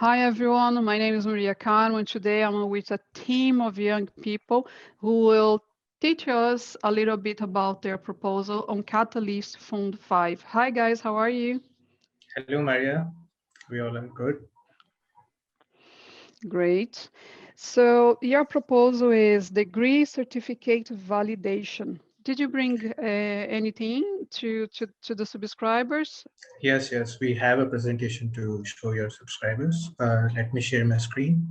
Hi everyone, my name is Maria Carmo and today I'm with a team of young people who will teach us a little bit about their proposal on Catalyst Fund 5. Hi guys, how are you? Hello, Maria. We all are good. Great. So your proposal is degree certificate validation. Did you bring anything to the subscribers? Yes, we have a presentation to show your subscribers. Let me share my screen.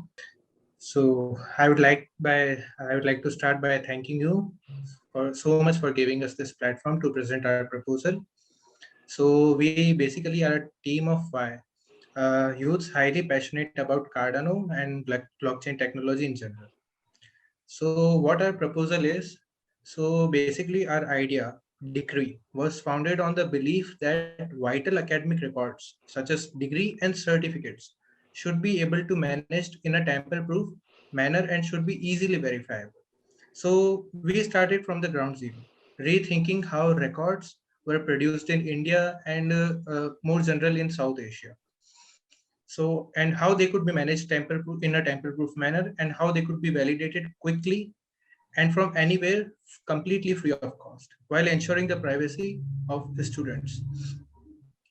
So I would like to start by thanking you for so much for giving us this platform to present our proposal. So we basically are a team of five youths highly passionate about Cardano and blockchain technology in general. So what our proposal is, so basically our idea, Deqree, was founded on the belief that vital academic records such as degree and certificates should be able to managed in a tamper-proof manner and should be easily verifiable. So we started from the ground zero, rethinking how records were produced in India and more general in South Asia. So, and how they could be managed in a tamper-proof manner and how they could be validated quickly and from anywhere completely free of cost while ensuring the privacy of the students.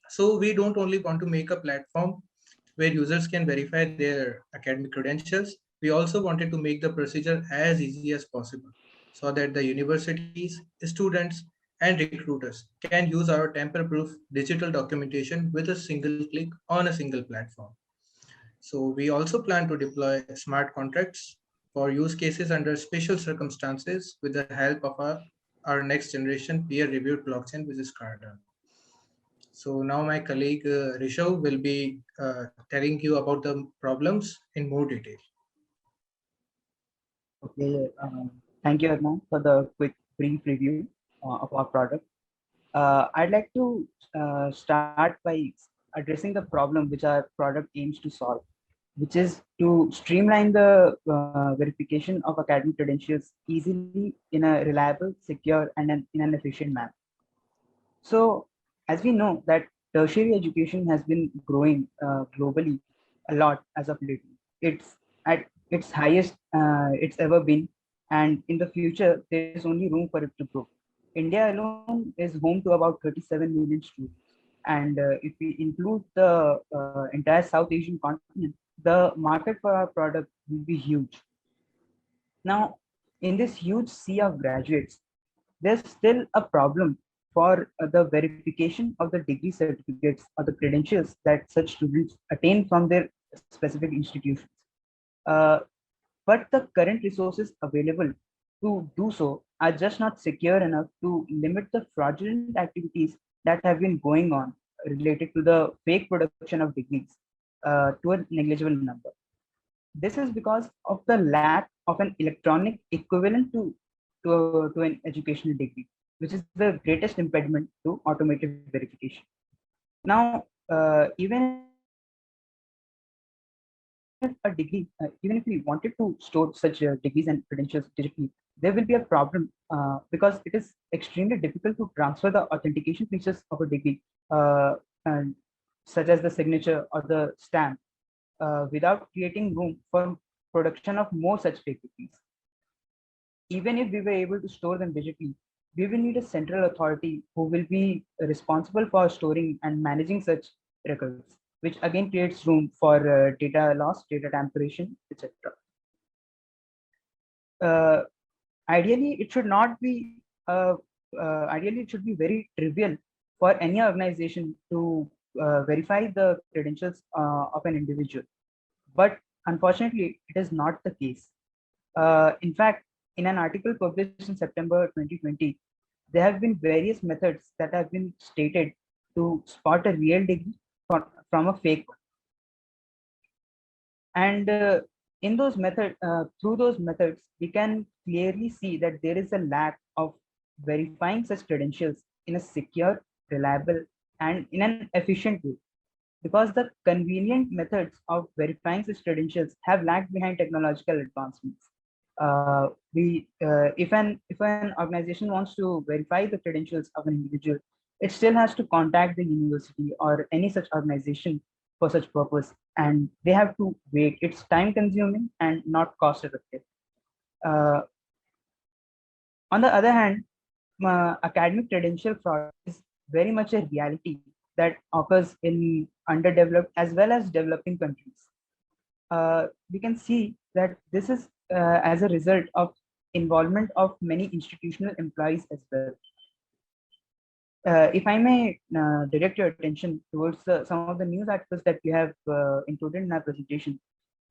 So we don't only want to make a platform where users can verify their academic credentials, we also wanted to make the procedure as easy as possible so that the universities, students, and recruiters can use our tamper-proof digital documentation with a single click on a single platform. So we also plan to deploy smart contracts for use cases under special circumstances with the help of our next generation peer-reviewed blockchain, which is Cardano. So now my colleague Rishav will be telling you about the problems in more detail. Okay, thank you, Arman, for the quick brief review of our product. I'd like to start by addressing the problem which our product aims to solve, which is to streamline the verification of academic credentials easily in a reliable, secure, and in an efficient manner. So, as we know that tertiary education has been growing globally a lot as of lately. It's at its highest it's ever been, and in the future there is only room for it to grow. India alone is home to about 37 million students, and if we include the entire South Asian continent, the market for our product will be huge. Now, in this huge sea of graduates, there's still a problem for the verification of the degree certificates or the credentials that such students attain from their specific institutions. Uh, but the current resources available to do so are just not secure enough to limit the fraudulent activities that have been going on related to the fake production of degrees to a negligible number. This is because of the lack of an electronic equivalent to an educational degree, which is the greatest impediment to automated verification. Now, even if a degree, even if we wanted to store such degrees and credentials digitally, there will be a problem because it is extremely difficult to transfer the authentication features of a degree, and such as the signature or the stamp, without creating room for production of more such fake degrees. Even if we were able to store them digitally, we will need a central authority who will be responsible for storing and managing such records, which again creates room for data loss, data tamperation, etc. Uh, ideally, it should not be. Ideally, it should be very trivial for any organization to verify the credentials of an individual. But unfortunately, it is not the case. In fact, in an article published in September 2020, there have been various methods that have been stated to spot a real degree from a fake one. And in those methods, through those methods, we can clearly see that there is a lack of verifying such credentials in a secure, reliable, and in an efficient way, because the convenient methods of verifying such credentials have lagged behind technological advancements. If an organization wants to verify the credentials of an individual, it still has to contact the university or any such organization for such purpose, and they have to wait. It's time consuming and not cost effective. Uh, on the other hand, academic credential fraud is very much a reality that occurs in underdeveloped as well as developing countries. We can see that this is as a result of involvement of many institutional employees as well. If I may direct your attention towards some of the news articles that we have included in our presentation,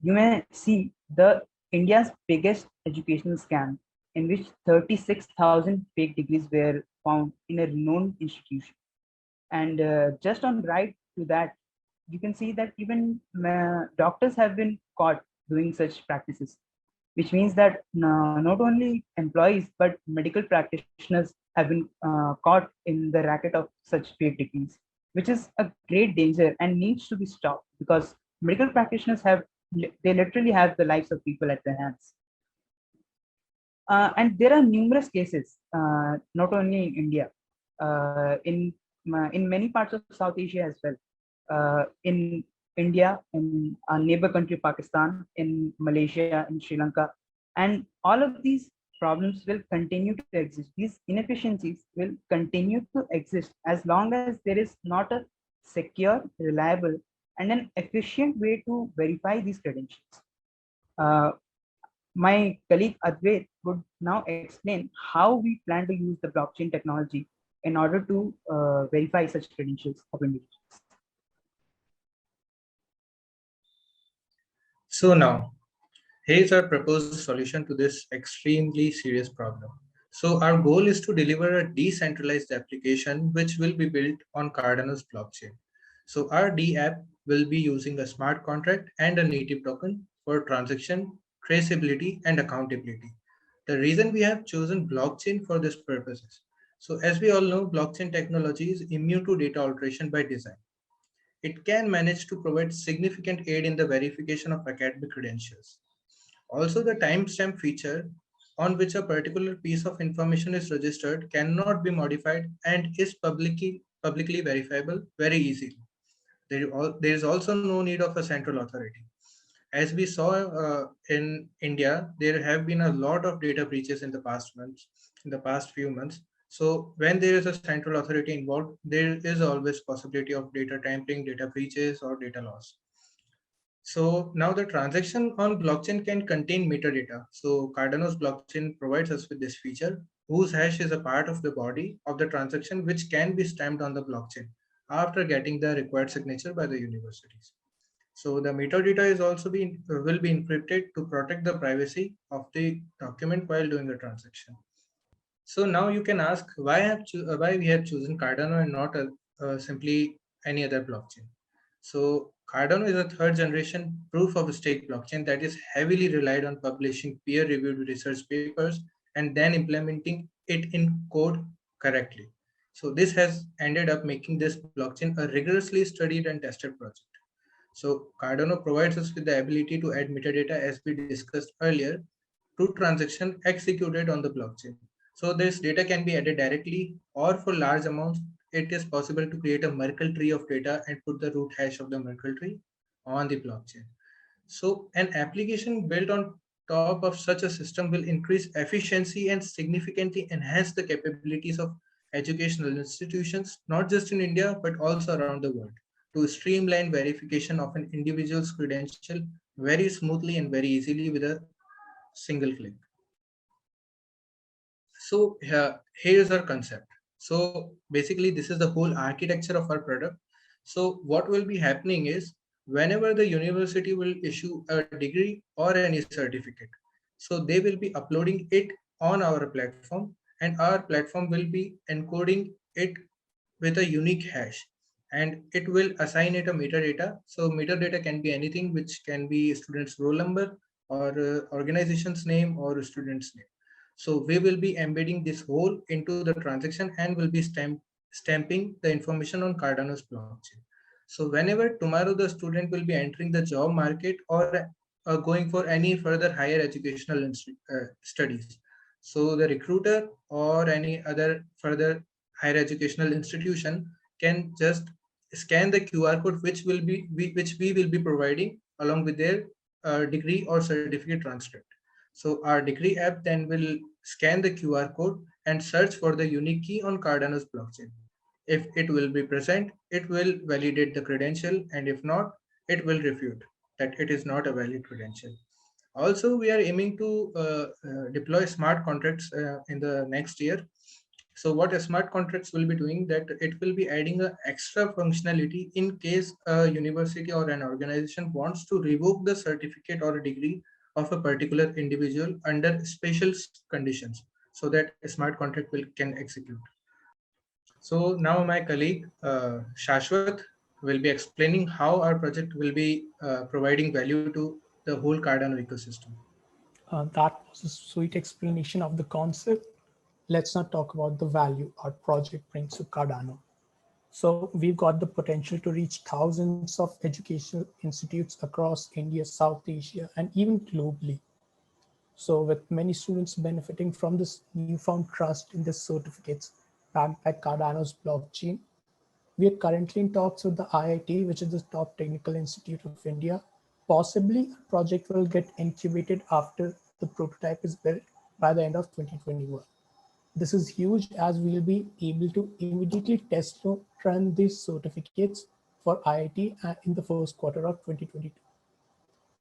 you may see the India's biggest educational scam, in which 36,000 fake degrees were found in a renowned institution. And just on right to that, you can see that even doctors have been caught doing such practices, which means that not only employees but medical practitioners have been caught in the racket of such fake degrees, which is a great danger and needs to be stopped, because medical practitioners they literally have the lives of people at their hands. And there are numerous cases, not only in India, in many parts of South Asia as well, in India, in our neighbor country Pakistan, in Malaysia, in Sri Lanka, and all of these problems will continue to exist. These inefficiencies will continue to exist as long as there is not a secure, reliable, and an efficient way to verify these credentials. My colleague Advait would now explain how we plan to use the blockchain technology in order to verify such credentials of individuals. So now, here's our proposed solution to this extremely serious problem. So our goal is to deliver a decentralized application which will be built on Cardano's blockchain. So our D app will be using a smart contract and a native token for transaction, traceability, and accountability. The reason we have chosen blockchain for this purpose is, so as we all know, blockchain technology is immune to data alteration by design. It can manage to provide significant aid in the verification of academic credentials. Also, the timestamp feature on which a particular piece of information is registered cannot be modified and is publicly verifiable very easily. There is also no need of a central authority. As we saw in India, there have been a lot of data breaches in the past few months. So when there is a central authority involved, there is always possibility of data tampering, data breaches, or data loss. So now the transaction on blockchain can contain metadata. So Cardano's blockchain provides us with this feature, whose hash is a part of the body of the transaction, which can be stamped on the blockchain after getting the required signature by the universities. So the metadata is also will be encrypted to protect the privacy of the document while doing the transaction. So now you can ask why we have chosen Cardano and not simply any other blockchain. So Cardano is a third generation proof of stake blockchain that is heavily relied on publishing peer-reviewed research papers and then implementing it in code correctly. So this has ended up making this blockchain a rigorously studied and tested project. So Cardano provides us with the ability to add metadata, as we discussed earlier, to transaction executed on the blockchain. So this data can be added directly, or for large amounts, it is possible to create a Merkle tree of data and put the root hash of the Merkle tree on the blockchain. So an application built on top of such a system will increase efficiency and significantly enhance the capabilities of educational institutions, not just in India, but also around the world, to streamline verification of an individual's credential very smoothly and very easily with a single click. So here's our concept. So basically, this is the whole architecture of our product. So what will be happening is, whenever the university will issue a degree or any certificate, so they will be uploading it on our platform, and our platform will be encoding it with a unique hash, and it will assign it a metadata. So metadata can be anything, which can be student's roll number or organization's name or student's name. So we will be embedding this whole into the transaction and will be stamping the information on Cardano's blockchain. So whenever tomorrow the student will be entering the job market or going for any further higher educational studies, so the recruiter or any other further higher educational institution can just scan the QR code which we will be providing along with their degree or certificate transcript. So our Deqree app then will scan the QR code and search for the unique key on Cardano's blockchain. If it will be present, it will validate the credential, and if not, it will refute that it is not a valid credential. Also, we are aiming to deploy smart contracts in the next year. So what a smart contracts will be doing, that it will be adding a extra functionality in case a university or an organization wants to revoke the certificate or a degree of a particular individual under special conditions, so that a smart contract can execute. So now my colleague Shashwat will be explaining how our project will be providing value to the whole Cardano ecosystem. That was a sweet explanation of the concept. Let's now talk about the value our project brings to Cardano. So we've got the potential to reach thousands of educational institutes across India, South Asia, and even globally. So with many students benefiting from this newfound trust in the certificates backed by Cardano's blockchain, we are currently in talks with the IIT, which is the top technical institute of India. Possibly a project will get incubated after the prototype is built by the end of 2021. This is huge as we'll be able to immediately test run these certificates for IIT in the first quarter of 2022.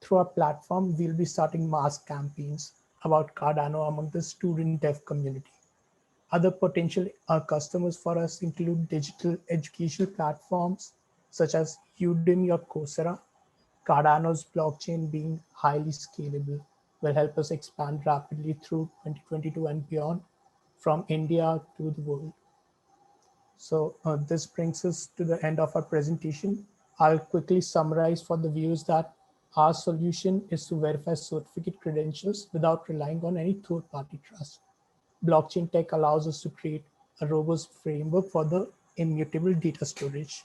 Through our platform, we'll be starting mass campaigns about Cardano among the student dev community. Other potential customers for us include digital educational platforms such as Udemy or Coursera. Cardano's blockchain being highly scalable will help us expand rapidly through 2022 and beyond, from India to the world. So this brings us to the end of our presentation. I'll quickly summarize for the viewers that our solution is to verify certificate credentials without relying on any third-party trust. Blockchain tech allows us to create a robust framework for the immutable data storage.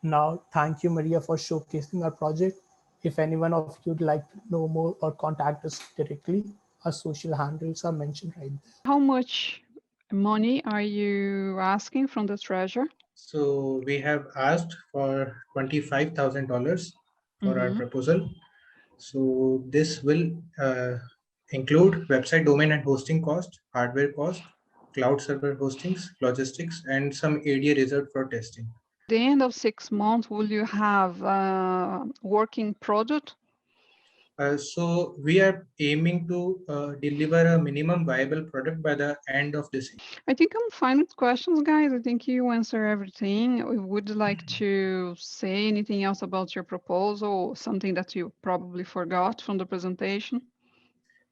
Now, thank you, Maria, for showcasing our project. If anyone of you would like to know more or contact us directly, our social handles are mentioned right there. How much money are you asking from the treasure? So we have asked for $25,000 for our proposal. So this will include website domain and hosting cost, hardware cost, cloud server hostings, logistics, and some area reserved for testing. The end of 6 months, will you have a working product? So we are aiming to deliver a minimum viable product by the end of this year. I think I'm fine with questions, guys. I think you answer everything. We would like to say anything else about your proposal, something that you probably forgot from the presentation?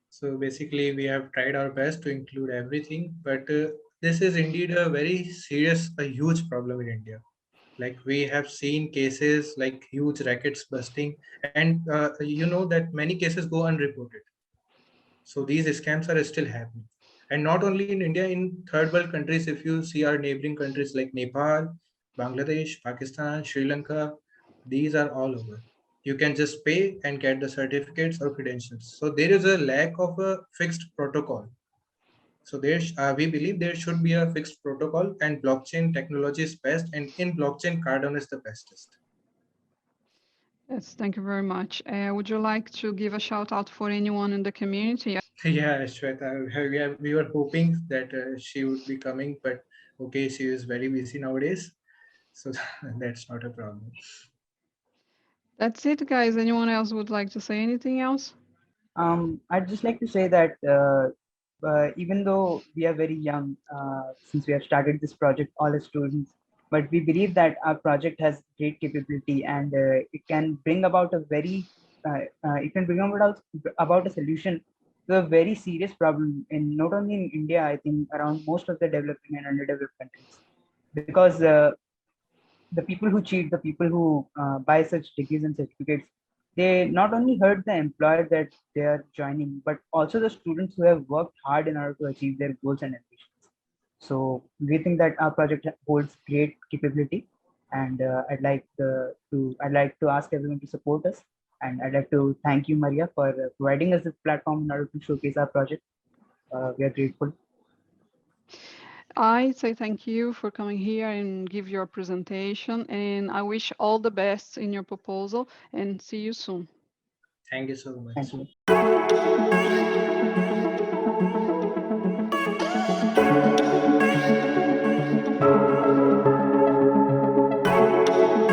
So basically, we have tried our best to include everything, but this is indeed a very serious, a huge problem in India. Like we have seen cases like huge rackets busting, and you know that many cases go unreported. So these scams are still happening. And not only in India, in third world countries, if you see our neighboring countries like Nepal, Bangladesh, Pakistan, Sri Lanka, these are all over. You can just pay and get the certificates or credentials. So there is a lack of a fixed protocol. So we believe there should be a fixed protocol, and blockchain technology is best, and in blockchain, Cardano is the bestest. Yes, thank you very much. Would you like to give a shout out for anyone in the community? Yeah, Shweta, we were hoping that she would be coming, but okay, she is very busy nowadays. So that's not a problem. That's it, guys. Anyone else would like to say anything else? I'd just like to say that even though we are very young, since we have started this project, all as students, but we believe that our project has great capability, and it can bring about about a solution to a very serious problem in not only in India, I think around most of the developing and underdeveloped countries, because the people who cheat, the people who buy such degrees and certificates, they not only hurt the employer that they are joining, but also the students who have worked hard in order to achieve their goals and ambitions. So we think that our project holds great capability, and I'd like to ask everyone to support us, and I'd like to thank you, Maria, for providing us this platform in order to showcase our project. We are grateful. I say thank you for coming here and give your presentation, and I wish all the best in your proposal and see you soon. Thank you so much. Thank you.